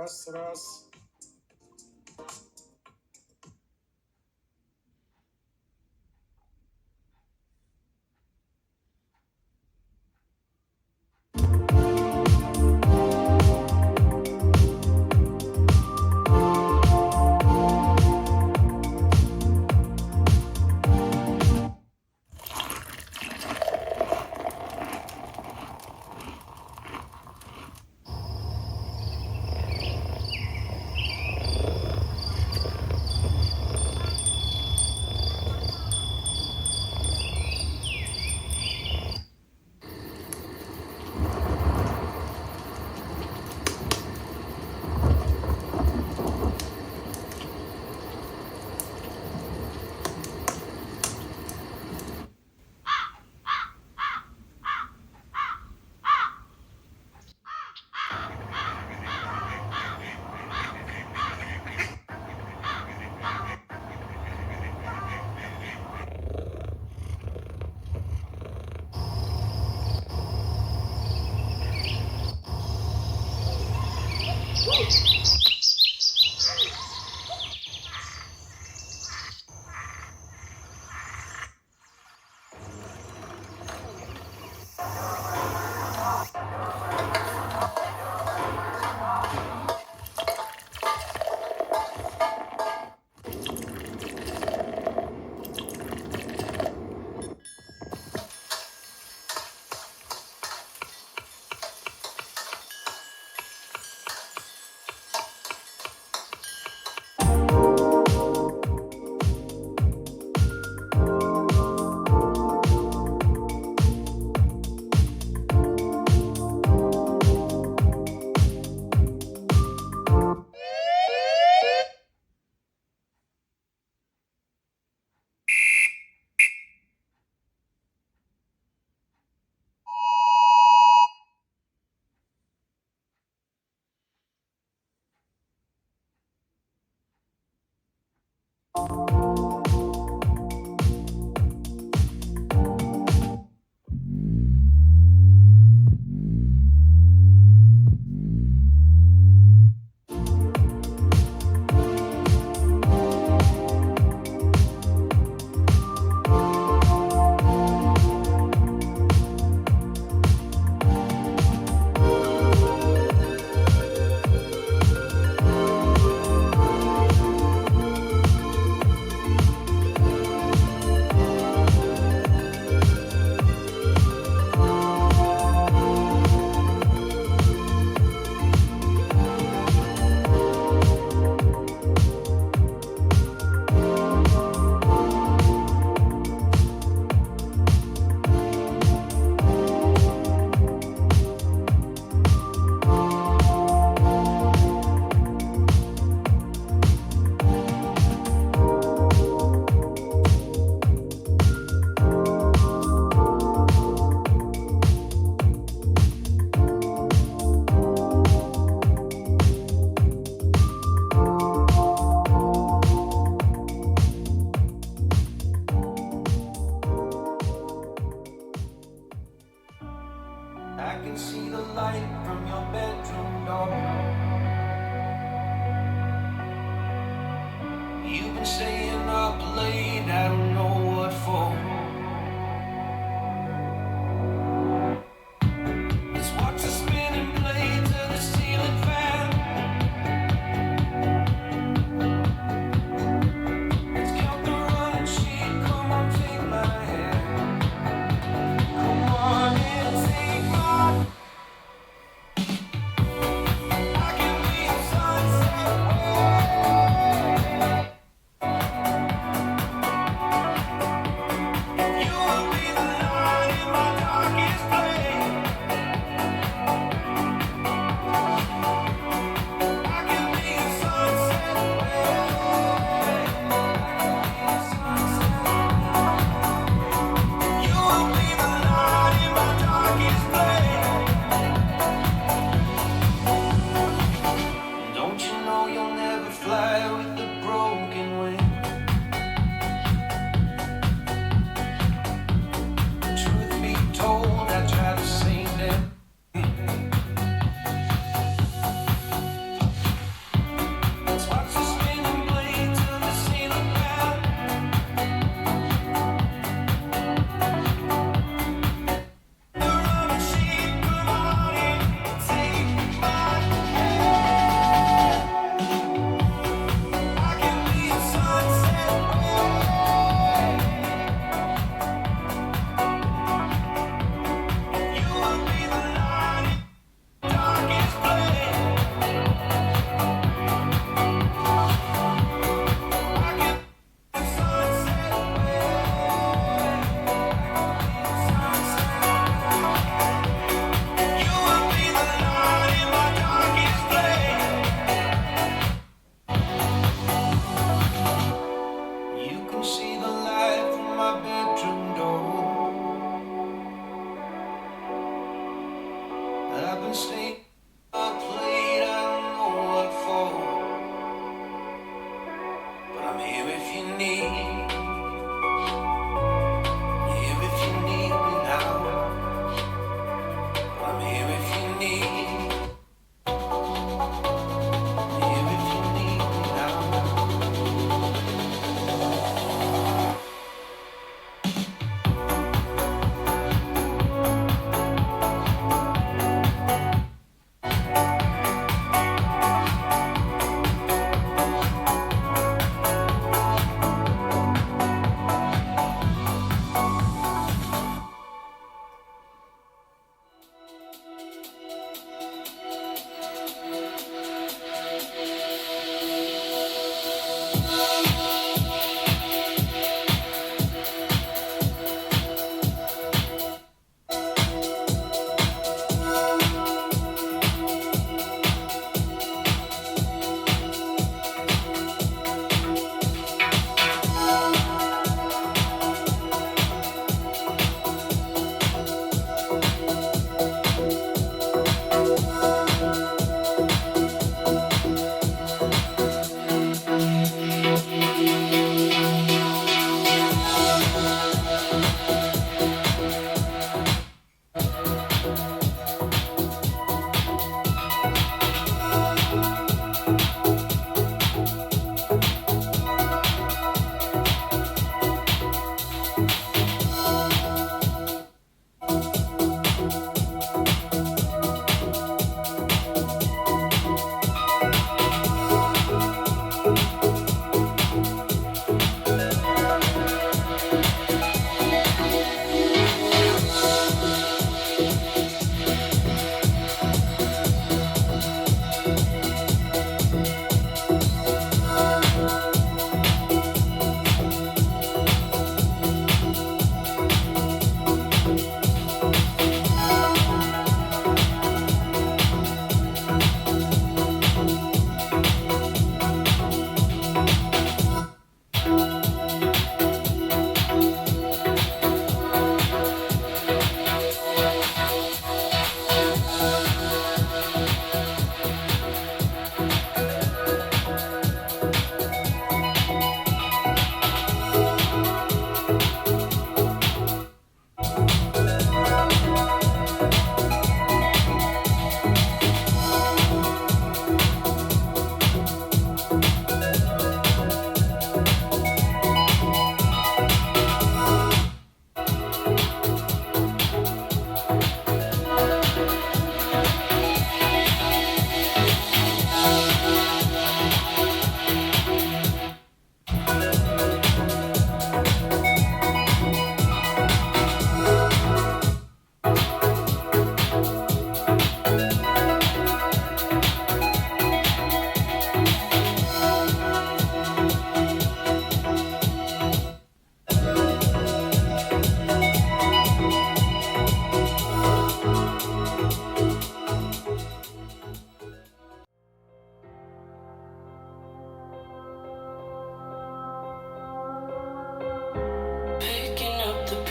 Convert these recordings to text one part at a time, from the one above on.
раз. I can see the light from your bedroom door. You've been staying up late, I don't know what for. Let's watch the spinning blades of the ceiling fan. Let's count the running sheep, come on, take my hand. Come on and take my. I can be a sunset way. You will be the light in my darkest place. I can be a sunset away. You will be the light in my darkest place. Don't you know you'll never fly with a broken wing? Truth be told, I try to sing them. here if you need. Here if you need me now. I'm here if you need. Here if you need me now.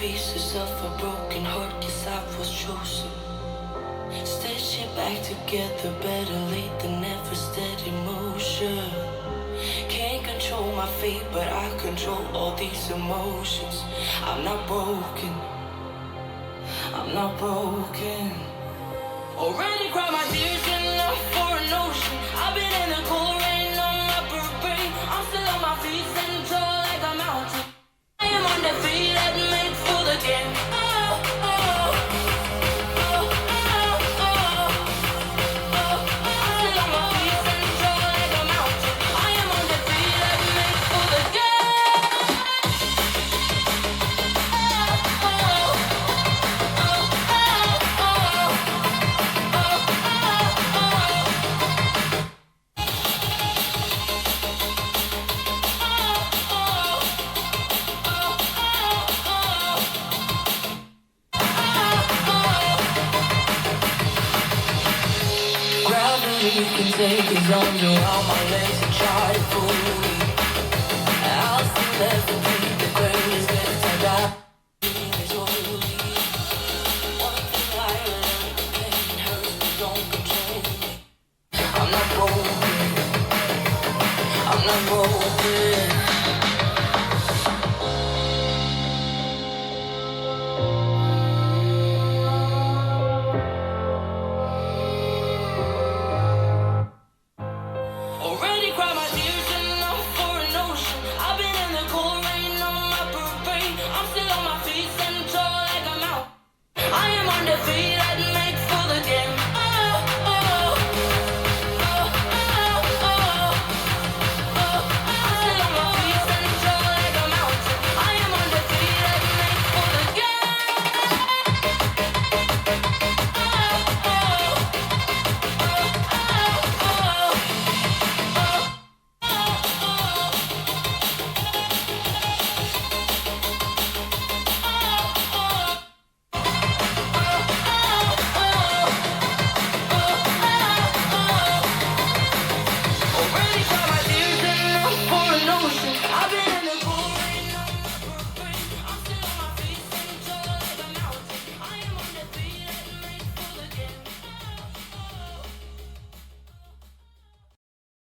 Pieces of a broken heart, yes, I was chosen. Stitch it back together, better late than never, steady motion. Can't control my fate, but I control all these emotions. I'm not broken, I'm not broken. Already cried my tears enough for an ocean. I've been in the cold rain on my parade. I'm still on my feet, stand tall like a mountain. I am undefeated, made for the game. Oh, oh, oh, oh, oh, oh. I'm still on my feet, stand tall like a mountain. I am undefeated, made for the game. Oh, oh, oh, oh, Gravity can take his arms around my legs and try to pull me. I'll still never be the greatest if I die. It's holy. One thing I learned, the pain hurts, but don't control me. I'm not broken. I'm not broken.